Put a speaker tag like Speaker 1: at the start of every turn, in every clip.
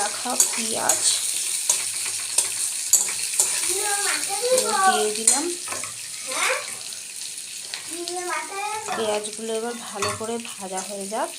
Speaker 1: রাখা পেঁয়াজ দিয়ে দিলাম। পেঁয়াজগুলো এবার ভালো করে ভাজা হয়ে যাক।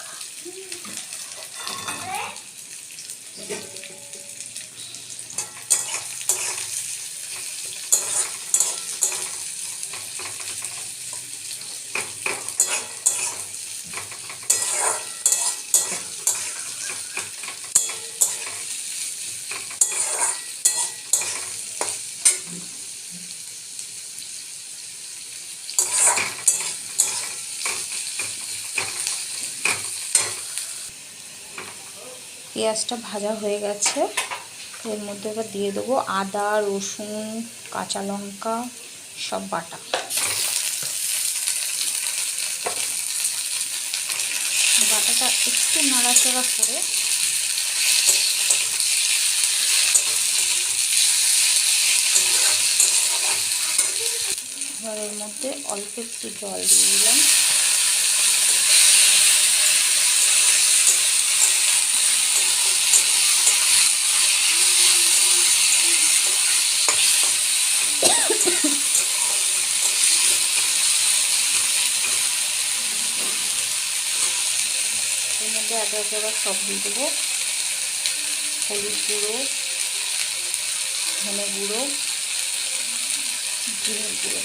Speaker 1: পেঁয়াজটা ভাজা হয়ে গেছে, এর মধ্যে এবার দিয়ে দেবো আদা, রসুন, কাঁচা লঙ্কা সব বাটা। বাটাটা একটু নাড়াচাড়া করে এবার এর মধ্যে অল্প একটু জল দিয়ে দিলাম। এর মধ্যে একে একে সব দিয়ে দেবো। হলুদ গুঁড়ো, ধনে গুঁড়ো, জিরে গুঁড়ো।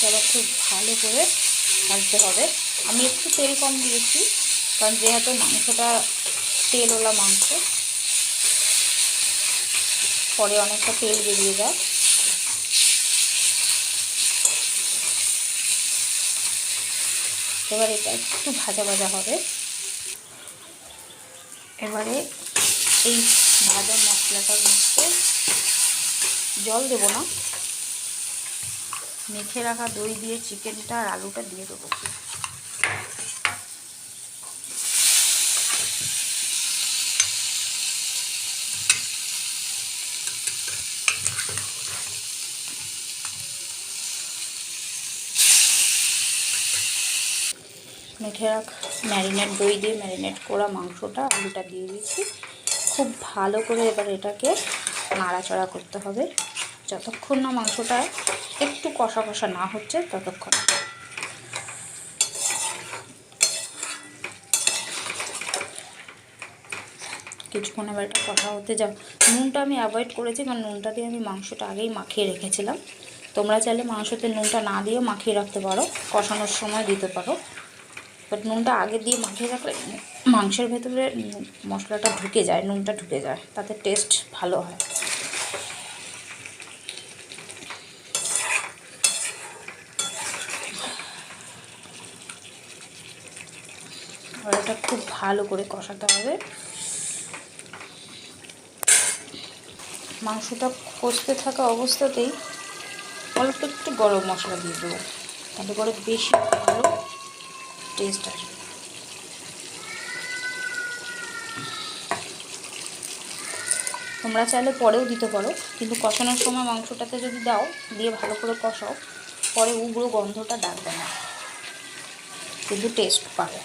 Speaker 1: এটা খুব ভালো করে ভাজতে হবে। আমি একটু তেল কম দিয়েছি, কারণ যেহেতু মাংসটা তেলওয়ালা মাংস, পরে অনেকটা তেল বেরিয়ে যায়। এবার এটা একটু ভাজা ভাজা হবে। এবারে এই ভাজা মশলাটার মধ্যে জল দেবো না, মেখে রাখা দই দিয়ে চিকেনটা আর আলুটা দিয়ে দেবো। মেখে রাখা ম্যারিনেট দই দিয়ে ম্যারিনেট করা মাংসটা আলুটা দিয়ে দিচ্ছি। খুব ভালো করে এবার এটাকে নাড়াচাড়া করতে হবে যতক্ষণ না মাংসটা একটু কষা কষা না হচ্ছে ততক্ষণ। কিছুক্ষণ এবার এটা কষা হতে যাও। নুনটা আমি অ্যাভয়েড করেছি, কারণ নুনটা দিয়ে আমি মাংসটা আগেই মাখিয়ে রেখেছিলাম। তোমরা চাইলে মাংসতে নুনটা না দিয়েও মাখিয়ে রাখতে পারো, কষানোর সময় দিতে পারো। বাট নুনটা আগে দিয়ে মাখিয়ে রাখলে মাংসের ভেতরে মশলাটা ঢুকে যায়, নুনটা ঢুকে যায়, তাতে টেস্ট ভালো হয়। আর এটা খুব ভালো করে কষাতে হবে। মাংসটা কষতে থাকা অবস্থাতেই অল্প একটু গরম মশলা দিয়ে দেবো, তাতে করে বেশি ভালো টেস্ট আসবে। তোমরা চাইলে পরেও দিতে পারো, কিন্তু কষানোর সময় মাংসটাতে যদি দাও, দিয়ে ভালো করে কষাও, পরে উগ্র গন্ধটা ডাকবে না, কিন্তু টেস্ট পাবে।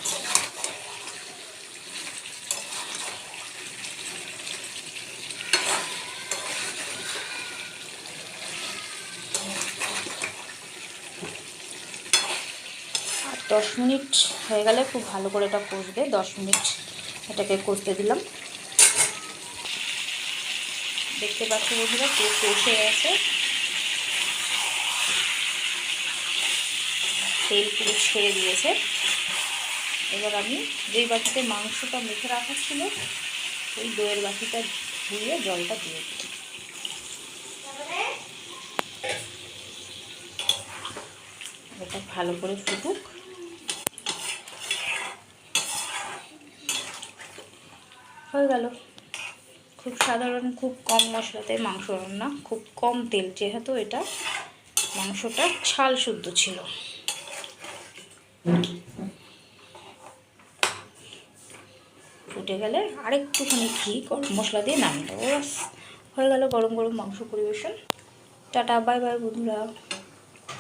Speaker 1: আর 10 মিনিট হয়ে গেলে খুব ভালো করে এটা কষবে। 10 মিনিট এটাকে কষতে দিলাম। দেখতে পাচ্ছ বন্ধুরা, পুরো কষে গেছে, তেল পুরো ছেড়ে দিয়েছে। এবার আমি যেই বাটিতে মাংসটা মেখে রাখা ছিল, ওই দইয়ের বাটিটা ধুয়ে জলটা দিয়ে দিই। এটা ভালো করে ফুটুক। হয়ে গেল। খুব সাধারণ, খুব কম মশলাতে মাংস রান্না, খুব কম তেল, যেহেতু এটা মাংসটা ছাল শুদ্ধ ছিল। ফুটে গেলে আরেকটুখানি ঘি, গরম মশলা দিয়ে নামিয়ে দেবো। ব্যাস হয়ে গেল গরম গরম মাংস পরিবেশন। টাটা, বাই বাই বন্ধুরা।